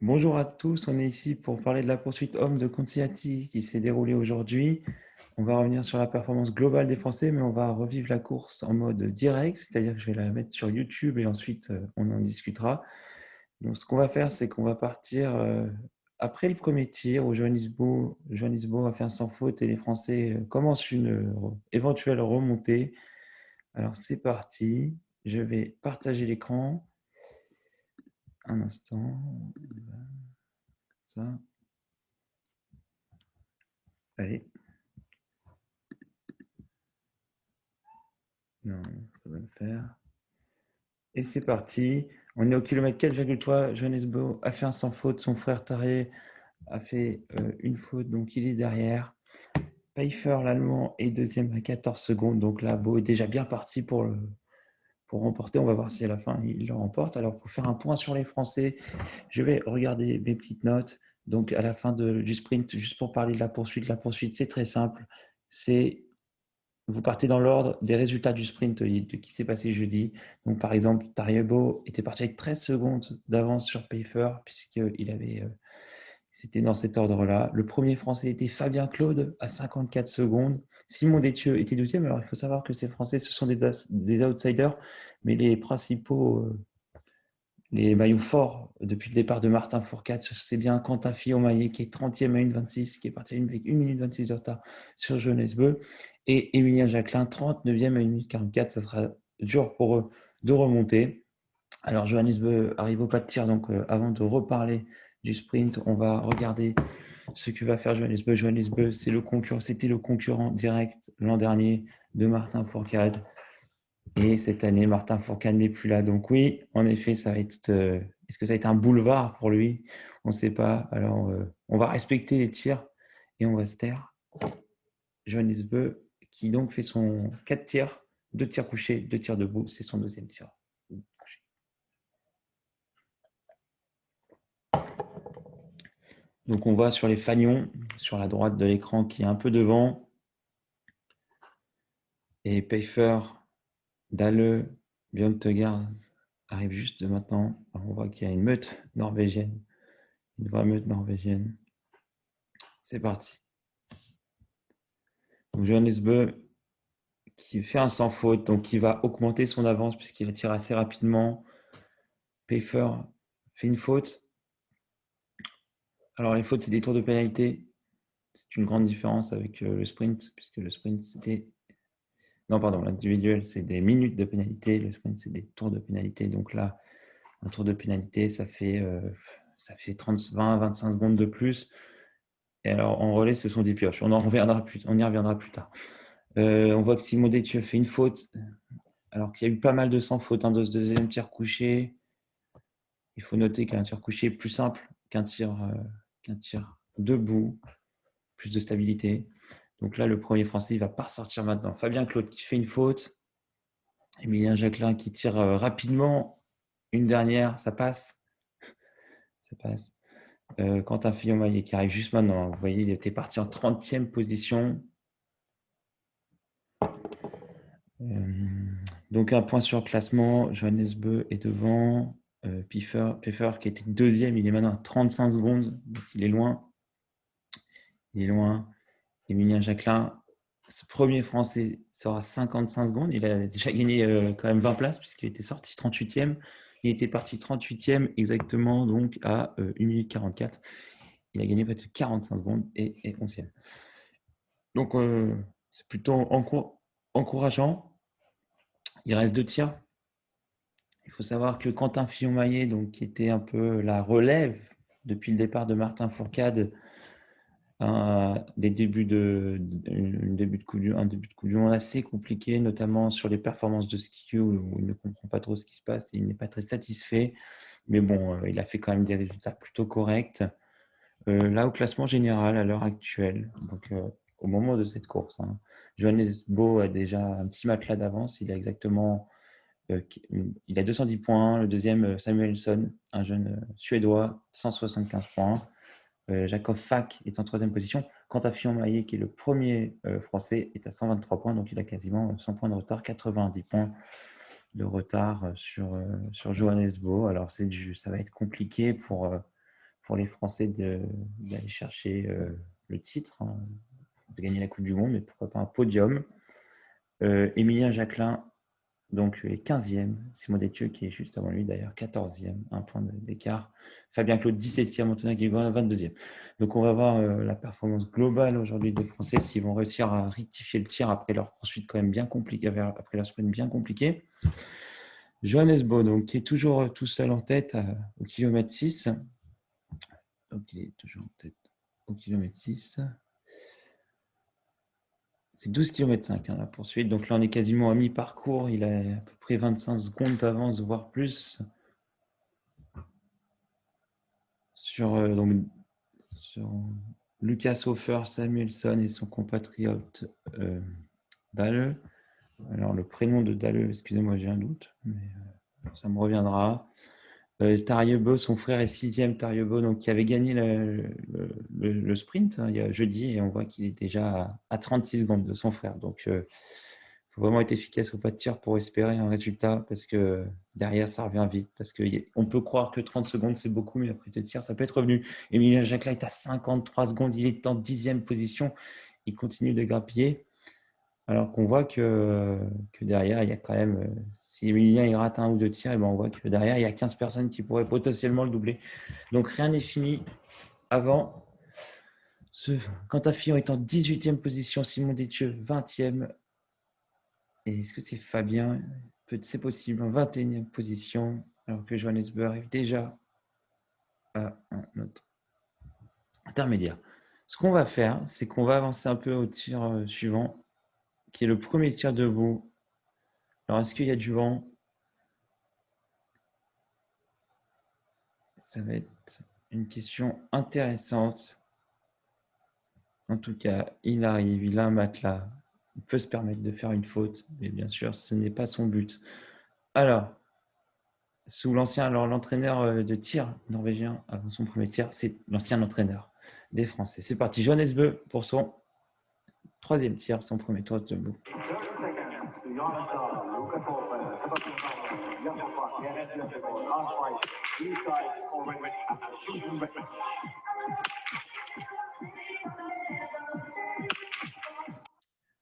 Bonjour à tous, on est ici pour parler de la poursuite homme de Conciati qui s'est déroulée aujourd'hui. On va revenir sur la performance globale des Français, mais on va revivre la course en mode direct, c'est-à-dire que je vais la mettre sur YouTube et ensuite on en discutera. Donc ce qu'on va faire, c'est qu'on va partir après le premier tir où Johannisbo a fait un sans faute et les Français commencent une éventuelle remontée. Alors c'est parti, je vais partager l'écran. Un instant, ça, allez. Non, ça va le faire. Et c'est parti. On est au kilomètre 4,3. Johannesbo a fait un sans faute. Son frère Taré a fait une faute, donc il est derrière. Pfeiffer, l'Allemand, est deuxième à 14 secondes. Donc là, Beau est déjà bien parti pour remporter. On va voir si à la fin il le remporte. Alors, pour faire un point sur les Français, je vais regarder mes petites notes. Donc, à la fin du sprint, juste pour parler de la poursuite, c'est très simple. C'est Vous partez dans l'ordre des résultats du sprint qui s'est passé jeudi. Donc, par exemple, Tariabo était parti avec 13 secondes d'avance sur Pfeiffer, c'était dans cet ordre-là. Le premier Français était Fabien Claude à 54 secondes. Simon Détieux était deuxième. Alors, il faut savoir que ces Français, ce sont des outsiders, mais les principaux, les maillots forts depuis le départ de Martin Fourcade, c'est bien Quentin Fillon-Maillet qui est 30e à 1,26, qui est parti avec 1 minute 26 de retard sur Johannesburg, et Emilien Jacquelin, 39e à 1 minute 44. Ça sera dur pour eux de remonter. Alors Johannesburg arrive au pas de tir, donc avant de reparler du sprint, on va regarder ce que va faire Johannesburg. Johannesburg, c'était le concurrent direct l'an dernier de Martin Fourcade. Et cette année, Martin Fourcade n'est plus là. Donc oui, en effet, ça va être. Est-ce que ça va être un boulevard pour lui? On ne sait pas. Alors, on va respecter les tirs et on va se taire. Johannes Beu, qui donc fait son 4 tirs, 2 tirs couchés, 2 tirs debout. C'est son deuxième tir. Donc on voit sur les fanions, sur la droite de l'écran, qui est un peu devant. Et Pfeiffer, Dalle, Bjørn arrive juste maintenant. Alors on voit qu'il y a une meute norvégienne, une vraie meute norvégienne. C'est parti. Donc Johannes Beu qui fait un sans faute, donc qui va augmenter son avance puisqu'il attire assez rapidement. Pfeiffer fait une faute. Alors les fautes, c'est des tours de pénalité. C'est une grande différence avec le sprint, puisque le sprint, c'était... Non, pardon, l'individuel, c'est des minutes de pénalité. Le sprint, c'est des tours de pénalité. Donc là, un tour de pénalité, ça fait 30, 20, 25 secondes de plus. Et alors, en relais, ce sont des pioches. On y reviendra plus tard. On voit que Simon Détieux fait une faute, alors qu'il y a eu pas mal de sans faute dans ce deuxième tir couché. Il faut noter qu'un tir couché est plus simple qu'un tir debout, plus de stabilité. Donc là, le premier Français, il ne va pas ressortir maintenant. Fabien Claude qui fait une faute. Emilien Jacquelin qui tire rapidement. Une dernière, ça passe. Ça passe. Quentin Fillon-Maillet qui arrive juste maintenant. Vous voyez, il était parti en 30e position. Donc un point sur le classement. Johannes Beu est devant. Pfeiffer qui était deuxième, il est maintenant à 35 secondes. Donc il est loin. Il est loin. Emilien Jacquelin, ce premier Français, sera 55 secondes. Il a déjà gagné quand même 20 places puisqu'il était sorti 38e. Il était parti 38e exactement donc à 1 minute 44. Il a gagné peut-être 45 secondes et est 11e. Donc c'est plutôt encourageant. Il reste 2 tirs. Il faut savoir que Quentin Fillon-Maillet, donc, qui était un peu la relève depuis le départ de Martin Fourcade, un début de Coupe du Monde assez compliqué, notamment sur les performances de ski où il ne comprend pas trop ce qui se passe et il n'est pas très satisfait. Mais bon, il a fait quand même des résultats plutôt corrects. Là, au classement général, à l'heure actuelle, donc au moment de cette course, hein, Johannes Bö a déjà un petit matelas d'avance. Il a 210 points. Le deuxième, Samuelsson, un jeune Suédois, 175 points. Jacob Fack est en troisième position. Quant à Fillon-Maillet, qui est le premier français, est à 123 points, donc il a quasiment 100 points de retard, 90 points de retard sur Johannes Bö. Alors ça va être compliqué pour les Français d'aller chercher le titre, hein, de gagner la Coupe du Monde, mais pourquoi pas un podium. Émilien Jacquelin, donc, est 15e. Simon Détieux, qui est juste avant lui, d'ailleurs, 14e, un point d'écart. Fabien Claude, 17e. Antonin Guéguin, 22e. Donc, on va voir la performance globale aujourd'hui des Français, s'ils vont réussir à rectifier le tir après leur poursuite quand même bien compliquée, après leur sprint bien compliqué. Johannes Bö, donc, qui est toujours tout seul en tête au kilomètre 6. Donc, il est toujours en tête au kilomètre 6. C'est 12 km 5 la poursuite. Donc là, on est quasiment à mi-parcours. Il a à peu près 25 secondes d'avance, voire plus. Sur Lucas Hofer, Samuelsson et son compatriote Dalle. Alors, le prénom de Dalle, excusez-moi, j'ai un doute, mais ça me reviendra. Tarjei Bø, son frère est 6e, Tarjei Bø, donc qui avait gagné le sprint il y a jeudi, et on voit qu'il est déjà à 36 secondes de son frère. Donc, il faut vraiment être efficace au pas de tir pour espérer un résultat, parce que derrière, ça revient vite. Parce qu'on peut croire que 30 secondes, c'est beaucoup, mais après tes tirs, ça peut être revenu. Émilien Jacquelin est à 53 secondes, il est en 10e position, il continue de grappiller. Alors qu'on voit que derrière, il y a quand même, si Emilien il rate un ou deux tirs, et ben on voit que derrière, il y a 15 personnes qui pourraient potentiellement le doubler. Donc rien n'est fini avant. Quentin Fillon est en 18e position, Simon Détieux 20e. Et est-ce que c'est Fabien? C'est possible, en 21e position, alors que Johannes Bö arrive déjà à un autre intermédiaire. Ce qu'on va faire, c'est qu'on va avancer un peu au tir suivant, qui est le premier tir debout. Alors, est-ce qu'il y a du vent? Ça va être une question intéressante. En tout cas, il arrive, il a un matelas. Il peut se permettre de faire une faute, mais bien sûr, ce n'est pas son but. Alors, l'entraîneur de tir norvégien avant son premier tir, c'est l'ancien entraîneur des Français. C'est parti, Johannes Bö pour son troisième tir, son premier tour de debout.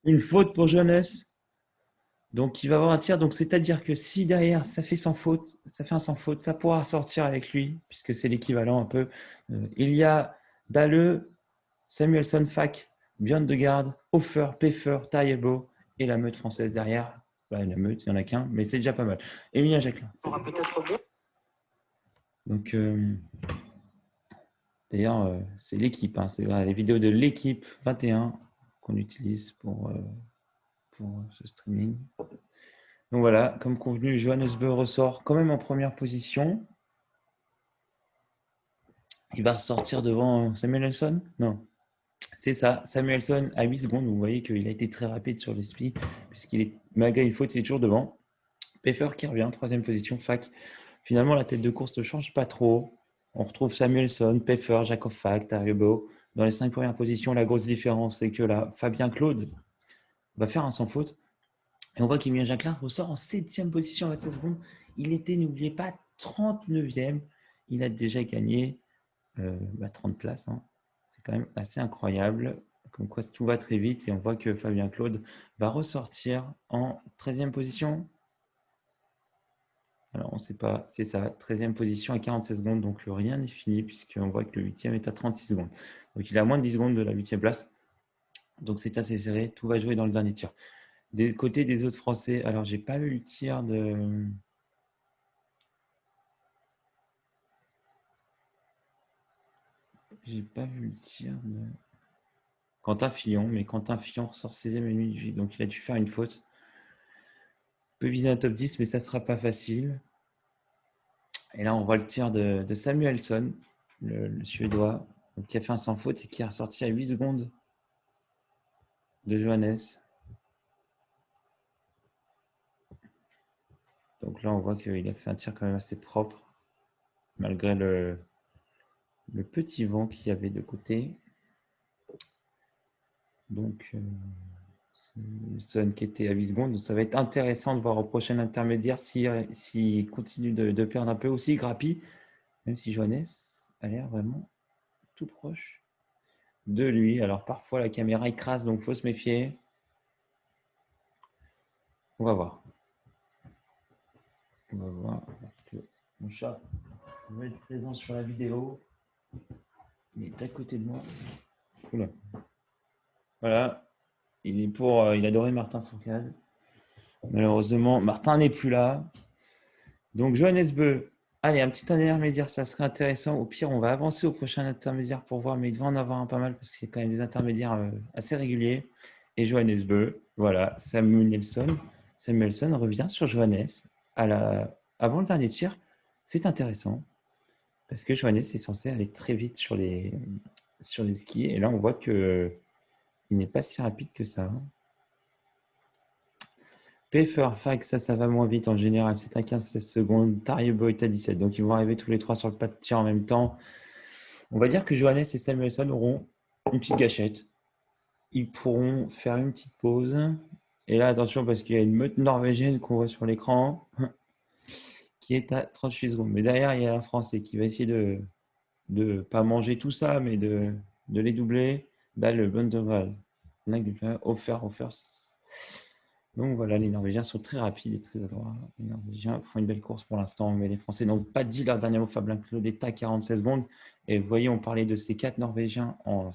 Une faute pour Johannes. Donc, il va avoir un tir. Donc, c'est-à-dire que si derrière, ça fait sans faute, ça fait un sans faute, ça pourra sortir avec lui, puisque c'est l'équivalent un peu. Il y a Dalle, Samuelsson, Fak, Bjørn de Garde, Hofer, Peffer, Tarjei Bø et la meute française derrière. La meute, il n'y en a qu'un, mais c'est déjà pas mal. Émilien Jacquelin. Donc, d'ailleurs, c'est l'équipe. Hein, c'est les vidéos de l'équipe 21 qu'on utilise pour ce streaming. Donc voilà, comme convenu, Johannes Bö ressort quand même en première position. Il va ressortir devant Samuelsson? Non, c'est ça, Samuelsson à 8 secondes. Vous voyez qu'il a été très rapide sur les spi, puisqu'il est, malgré une faute, il est toujours devant. Peffer qui revient, troisième position, Fak. Finalement, la tête de course ne change pas trop. On retrouve Samuelsson, Peffer, Jakob Fak, Tarjei Bø. Dans les 5 premières positions, la grosse différence, c'est que là, Fabien Claude va faire un sans faute. Et on voit qu'Emilien Jacquelin ressort en 7e position à 27 secondes. Il était, n'oubliez pas, 39e. Il a déjà gagné 30 places. Hein. C'est quand même assez incroyable. Comme quoi, tout va très vite. Et on voit que Fabien Claude va ressortir en 13e position. Alors, on ne sait pas, c'est ça, 13e position à 47 secondes. Donc, rien n'est fini puisqu'on voit que le 8e est à 36 secondes. Donc, il a moins de 10 secondes de la 8e place. Donc, c'est assez serré. Tout va jouer dans le dernier tir. Des côtés des autres Français, alors j'ai pas vu le tir de. J'ai pas vu le tir de. Quentin Fillon, mais Quentin Fillon ressort 16e et demi, donc il a dû faire une faute. Il peut viser un top 10, mais ça sera pas facile. Et là, on voit le tir de Samuelsson, le Suédois, qui a fait un sans faute et qui est ressorti à 8 secondes de Johannes. Donc là, on voit qu'il a fait un tir quand même assez propre, malgré le petit vent qu'il y avait de côté. Donc, Samuelsson qui était à 8 secondes. Donc, ça va être intéressant de voir au prochain intermédiaire s'il continue de perdre un peu aussi. Grappi, même si Johannes a l'air vraiment tout proche de lui. Alors parfois la caméra écrase, donc il faut se méfier. On va voir. On va voir. Mon chat va être présent sur la vidéo. Il est à côté de moi. Oula. Voilà. Il adorait Martin Fourcade. Malheureusement, Martin n'est plus là. Donc Johannes Beu. Allez, un petit intermédiaire, ça serait intéressant. Au pire, on va avancer au prochain intermédiaire pour voir, mais il va en avoir un pas mal parce qu'il y a quand même des intermédiaires assez réguliers. Et Johannes Beu, voilà, Samuelson revient sur Johannes avant le dernier tir. C'est intéressant parce que Johannes est censé aller très vite sur les skis. Et là, on voit qu'il n'est pas si rapide que ça. Pfeffer, Fag, ça va moins vite en général. C'est à 15-16 secondes. Tariebo est à 17. Donc, ils vont arriver tous les trois sur le pas de tir en même temps. On va dire que Johannes et Samuelson auront une petite gâchette. Ils pourront faire une petite pause. Et là, attention, parce qu'il y a une meute norvégienne qu'on voit sur l'écran qui est à 38 secondes. Mais derrière, il y a un Français qui va essayer de ne pas manger tout ça, mais de les doubler. Dahl, Bundeval, Offer. Donc voilà, les Norvégiens sont très rapides et très adroits. Les Norvégiens font une belle course pour l'instant, mais les Français n'ont pas dit leur dernier mot. Fabien Claude est à 46 secondes. Et vous voyez, on parlait de ces 4 Norvégiens en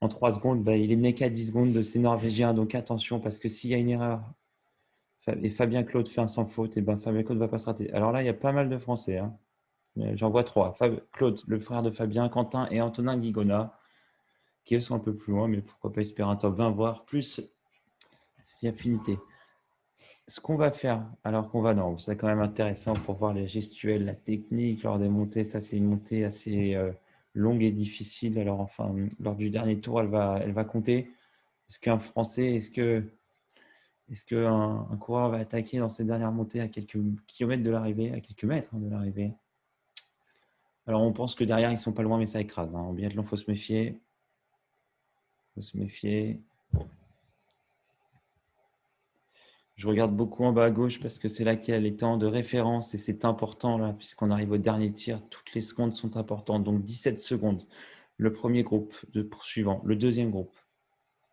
3 secondes. Ben, il est né qu'à 10 secondes de ces Norvégiens. Donc attention, parce que s'il y a une erreur et Fabien Claude fait un sans faute, et ben Fabien Claude ne va pas se rater. Alors là, il y a pas mal de Français. Hein. J'en vois 3. Claude, le frère de Fabien, Quentin et Antonin Guigona, qui eux sont un peu plus loin, mais pourquoi pas espérer un top 20, voire plus si affinité. Ce qu'on va faire, alors qu'on va, non, c'est quand même intéressant pour voir les gestuels, la technique lors des montées. Ça, c'est une montée assez longue et difficile. Alors, enfin, lors du dernier tour, elle va compter. Est-ce qu'un Français, est-ce qu'un coureur va attaquer dans cette dernière montée à quelques kilomètres de l'arrivée, à quelques mètres de l'arrivée? Alors, on pense que derrière, ils ne sont pas loin, mais ça écrase. Hein. En biathlon, il faut se méfier. Il faut se méfier. Je regarde beaucoup en bas à gauche parce que c'est là qu'il y a les temps de référence et c'est important là, puisqu'on arrive au dernier tir. Toutes les secondes sont importantes. Donc 17 secondes. Le premier groupe de poursuivants. Le deuxième groupe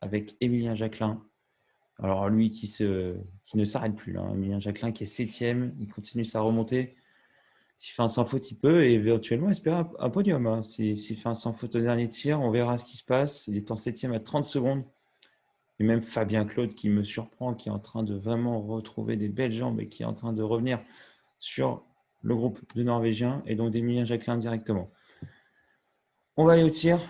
avec Émilien Jacquelin. Alors lui qui ne s'arrête plus. Là. Émilien Jacquelin qui est 7e. Il continue sa remontée. S'il fait un sans faute, il peut et éventuellement espérer un podium. Hein. S'il fait un sans faute au dernier tir, on verra ce qui se passe. Il est en 7e à 30 secondes. Et même Fabien Claude qui me surprend, qui est en train de vraiment retrouver des belles jambes et qui est en train de revenir sur le groupe de Norvégiens et donc d'Emilien Jacquelin directement. On va aller au tir.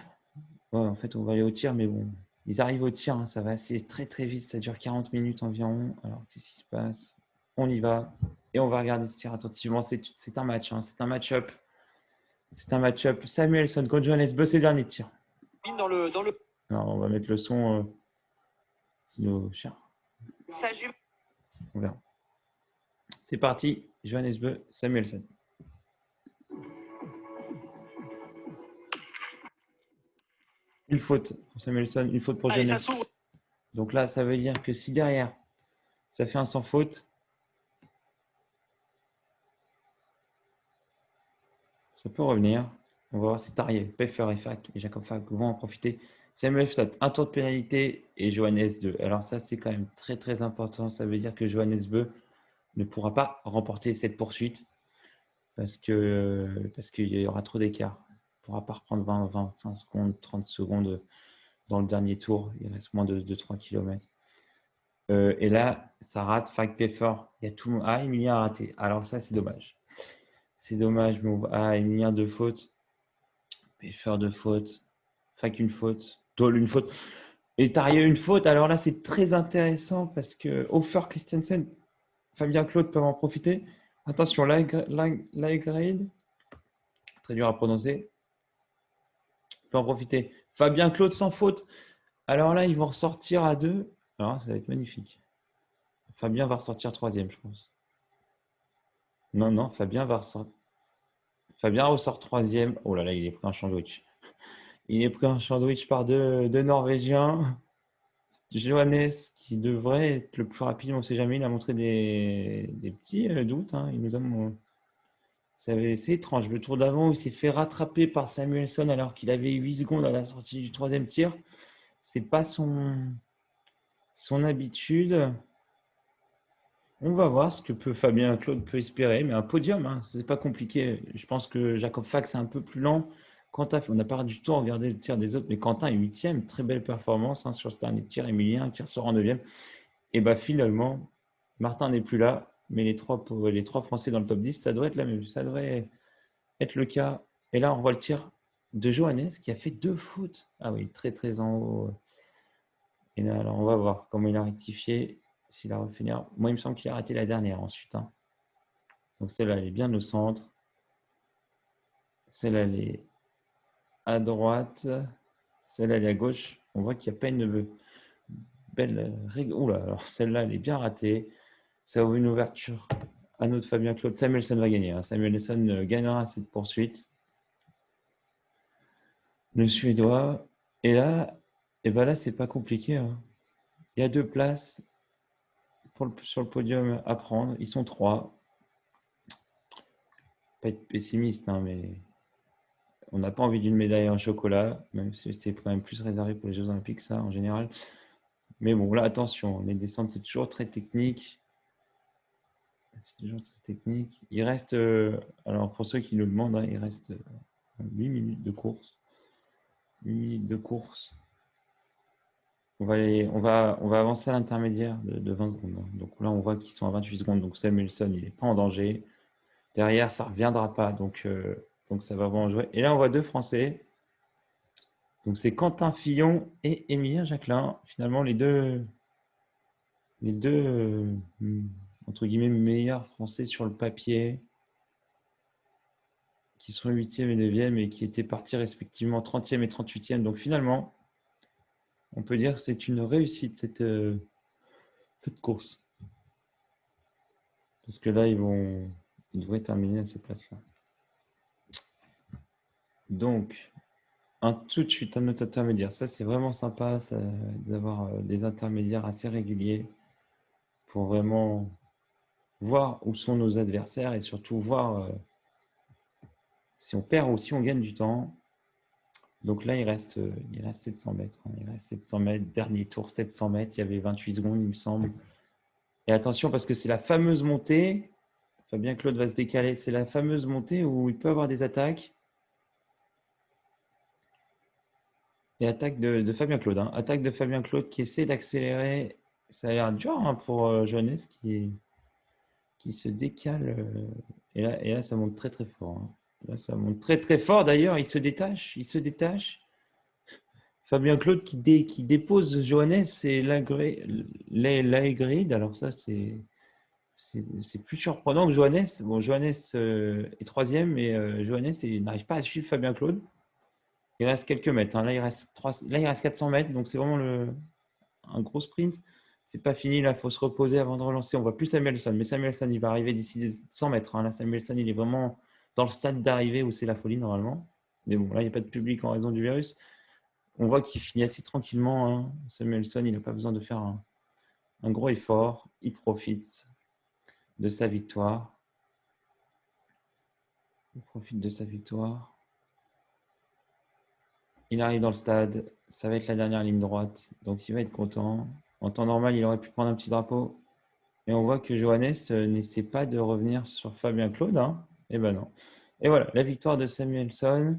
Ouais, en fait, on va aller au tir, mais bon, ils arrivent au tir, hein, ça va assez très très vite, ça dure 40 minutes environ. Alors, qu'est-ce qui se passe? On y va et on va regarder ce tir attentivement. C'est un match, hein, c'est un match-up. C'est un match-up. Samuelson contre Johannes Beu, c'est le dernier tir. Alors, on va mettre le son sinon cher. On verra. C'est parti, Johannes Beu, Samuelson. Une faute pour Samuelson, une faute pour Johannes. Donc là, ça veut dire que si derrière, ça fait un sans faute, ça peut revenir. On va voir si Tarier, Pfeffer et Fak et Jacob Fak vont en profiter. Samuelson, un tour de pénalité et Johannes 2. Alors ça, c'est quand même très très important. Ça veut dire que Johannes Beu ne pourra pas remporter cette poursuite parce qu'il y aura trop d'écart. Il ne pourra pas reprendre 20, 25 secondes, 30 secondes dans le dernier tour. Il reste moins de 3 km. Et là, ça rate. Fak Pfeffer, il y a tout. Ah, Emilien a raté. Alors ça, c'est dommage. C'est dommage, mais Emilien deux fautes. Pfeffer deux fautes. Fak une faute. Dole une faute. Et Tarier une faute. Alors là, c'est très intéressant parce que Hofer, Christensen, Fabien Claude peuvent en profiter. Attention, Lagrade, très dur à prononcer, peut en profiter. Fabien Claude sans faute. Alors là, ils vont ressortir à 2. Alors ça va être magnifique. Fabien va ressortir 3e, je pense. Non, Fabien va ressortir. Fabien ressort 3e. Oh là là, il est pris un sandwich. Il est pris un sandwich par deux Norvégiens. Johannes, qui devrait être le plus rapide, on ne sait jamais, il a montré des petits doutes. Hein. Il nous a C'est étrange. Le tour d'avant, il s'est fait rattraper par Samuelson alors qu'il avait 8 secondes à la sortie du troisième tir. C'est pas son habitude. On va voir ce que Fabien Claude peut espérer, mais un podium, hein, c'est pas compliqué. Je pense que Jacob Fax est un peu plus lent. Quentin, on n'a pas du tout regardé le tir des autres, mais Quentin est 8e, très belle performance hein, sur ce dernier tir. Emilien qui ressort en 9e. Et bah finalement, Martin n'est plus là, mais les trois Français dans le top 10, ça devrait être la même. Ça devrait être le cas. Et là, on voit le tir de Johannes qui a fait 2 fautes. Ah oui, très très en haut. Et là, alors, on va voir comment il a rectifié. S'il a refait. Moi, il me semble qu'il a raté la dernière ensuite. Hein. Donc celle-là, elle est bien au centre. Celle-là, elle est à droite. Celle-là, elle est à gauche. On voit qu'il n'y a pas une belle règle. Oula, alors celle-là, elle est bien ratée. Ça ouvre une ouverture à notre Fabien Claude. Samuelson va gagner. Hein. Samuelson gagnera cette poursuite. Le Suédois. Et là, là, c'est pas compliqué. Hein. Il y a 2 places sur le podium à prendre. Ils sont 3. Pas être pessimiste, hein, mais on n'a pas envie d'une médaille en chocolat, même si c'est quand même plus réservé pour les Jeux Olympiques, ça, en général. Mais bon, là, attention, les descentes, c'est toujours très technique. C'est toujours très technique. Il reste, alors pour ceux qui nous demandent, hein, il reste 8 minutes de course. 8 minutes de course. On va avancer à l'intermédiaire de 20 secondes. Hein. Donc là, on voit qu'ils sont à 28 secondes. Donc Samuelson, il n'est pas en danger. Derrière, ça ne reviendra pas. Donc ça va vraiment jouer. Et là, on voit 2 Français. Donc c'est Quentin Fillon et Émilien Jacquelin. Finalement, les deux entre guillemets meilleurs Français sur le papier, qui sont 8e et 9e et qui étaient partis respectivement 30e et 38e. Donc finalement, on peut dire que c'est une réussite cette course. Parce que là, ils devraient terminer à ces places-là. Donc, tout de suite, un autre intermédiaire. Ça, c'est vraiment sympa d'avoir des intermédiaires assez réguliers pour vraiment voir où sont nos adversaires et surtout voir si on perd ou si on gagne du temps. Donc là, il reste 700 mètres. Hein. Il reste 700 mètres. Dernier tour, 700 mètres. Il y avait 28 secondes, il me semble. Et attention, parce que c'est la fameuse montée. Fabien Claude va se décaler. C'est la fameuse montée où il peut avoir des attaques. Et attaque de Fabien Claude. Hein. Attaque de Fabien Claude qui essaie d'accélérer. Ça a l'air dur hein, pour Johannes qui se décale. Et là, ça monte très très fort. Hein. Là, ça monte très très fort. D'ailleurs, il se détache. Fabien Claude qui dépose Johannes et l'Aigrid. Alors ça, c'est plus surprenant que Johannes. Bon, Johannes est 3e, mais Johannes n'arrive pas à suivre Fabien Claude. Il reste quelques mètres. Hein. Là, il reste 400 mètres, donc c'est vraiment un gros sprint. C'est pas fini, là, il faut se reposer avant de relancer. On voit plus Samuelson, mais Samuelson, il va arriver d'ici 100 mètres. Hein. Là, Samuelson, il est vraiment dans le stade d'arrivée où c'est la folie normalement. Mais bon, là, il n'y a pas de public en raison du virus. On voit qu'il finit assez tranquillement. Hein. Samuelson, il n'a pas besoin de faire un gros effort. Il profite de sa victoire. Il arrive dans le stade. Ça va être la dernière ligne droite. Donc, il va être content. En temps normal, il aurait pu prendre un petit drapeau. Et on voit que Johannes n'essaie pas de revenir sur Fabien Claude. Hein. Eh ben non. Et voilà, la victoire de Samuelson.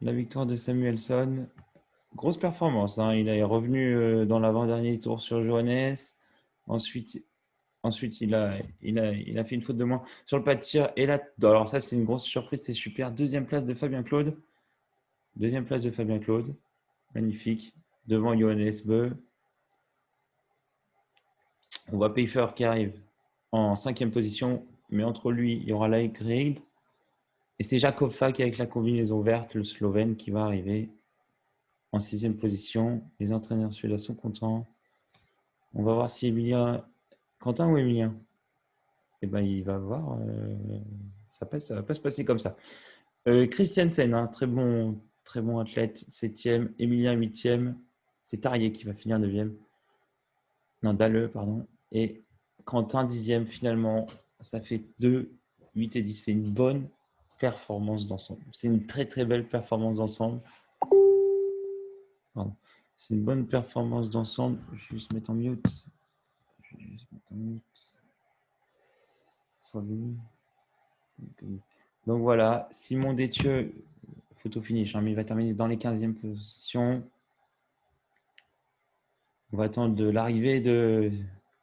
La victoire de Samuelson. Grosse performance. Hein. Il est revenu dans l'avant-dernier tour sur Johannes. Ensuite, il a fait une faute de moins sur le pas de tir. Et là, alors ça, c'est une grosse surprise. C'est super. Deuxième place de Fabien Claude. Magnifique. Devant Johannes Beu. On voit Pfeiffer qui arrive en 5e position. Mais entre lui, il y aura Laigrid. Et c'est Jakob Fak avec la combinaison verte, le Slovène, qui va arriver en 6e position. Les entraîneurs suédois sont contents. On va voir si Emilien... Quentin ou Emilien? Eh ben, il va voir. Ça va pas se passer comme ça. Christiansen, hein, très bon athlète, 7e. Emilien, 8e. C'est Tarier qui va finir 9e. Non, Dalle, pardon. Et Quentin 10e finalement. Ça fait 2, 8 et 10. C'est une bonne performance d'ensemble. C'est une très très belle performance d'ensemble. C'est une bonne performance d'ensemble. Je vais juste mettre en mute. Donc voilà, Simon Détieux, photo finish, hein, mais il va terminer dans les 15e positions. On va attendre de l'arrivée de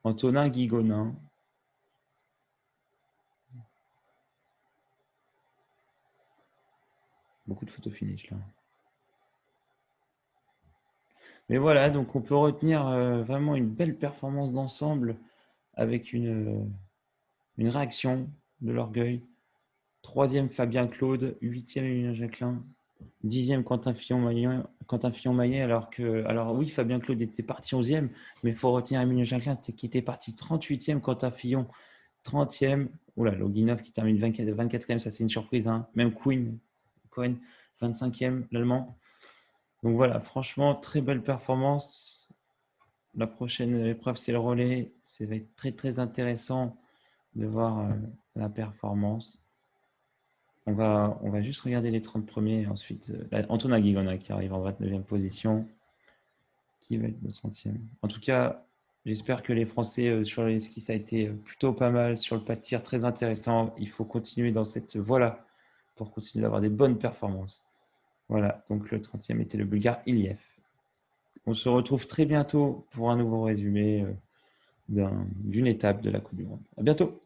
Antonin Guigonin. Beaucoup de photos finish là. Mais voilà, donc on peut retenir vraiment une belle performance d'ensemble avec une réaction de l'orgueil. 3e Fabien Claude, 8e Emilien Jacquelin, 10e Quentin Fillon-Maillet, alors oui, Fabien Claude était parti 11e, mais il faut retenir Emilien Jacquelin qui était parti 38e, Quentin Fillon 30e, oula, Loginov qui termine 24e, ça c'est une surprise, hein. Même Cohen 25e, l'Allemand. Donc voilà, franchement, très belle performance. La prochaine épreuve, c'est le relais. Ça va être très très intéressant de voir la performance. On va juste regarder les 30 premiers et ensuite Antonin Guigonin qui arrive en 29e position. Qui va être le 30e. En tout cas, j'espère que les Français sur les skis, ça a été plutôt pas mal. Sur le pas de tir, très intéressant. Il faut continuer dans cette voie-là pour continuer d'avoir des bonnes performances. Voilà, donc le 30e était le Bulgare Iliev. On se retrouve très bientôt pour un nouveau résumé d'une étape de la Coupe du Monde. À bientôt.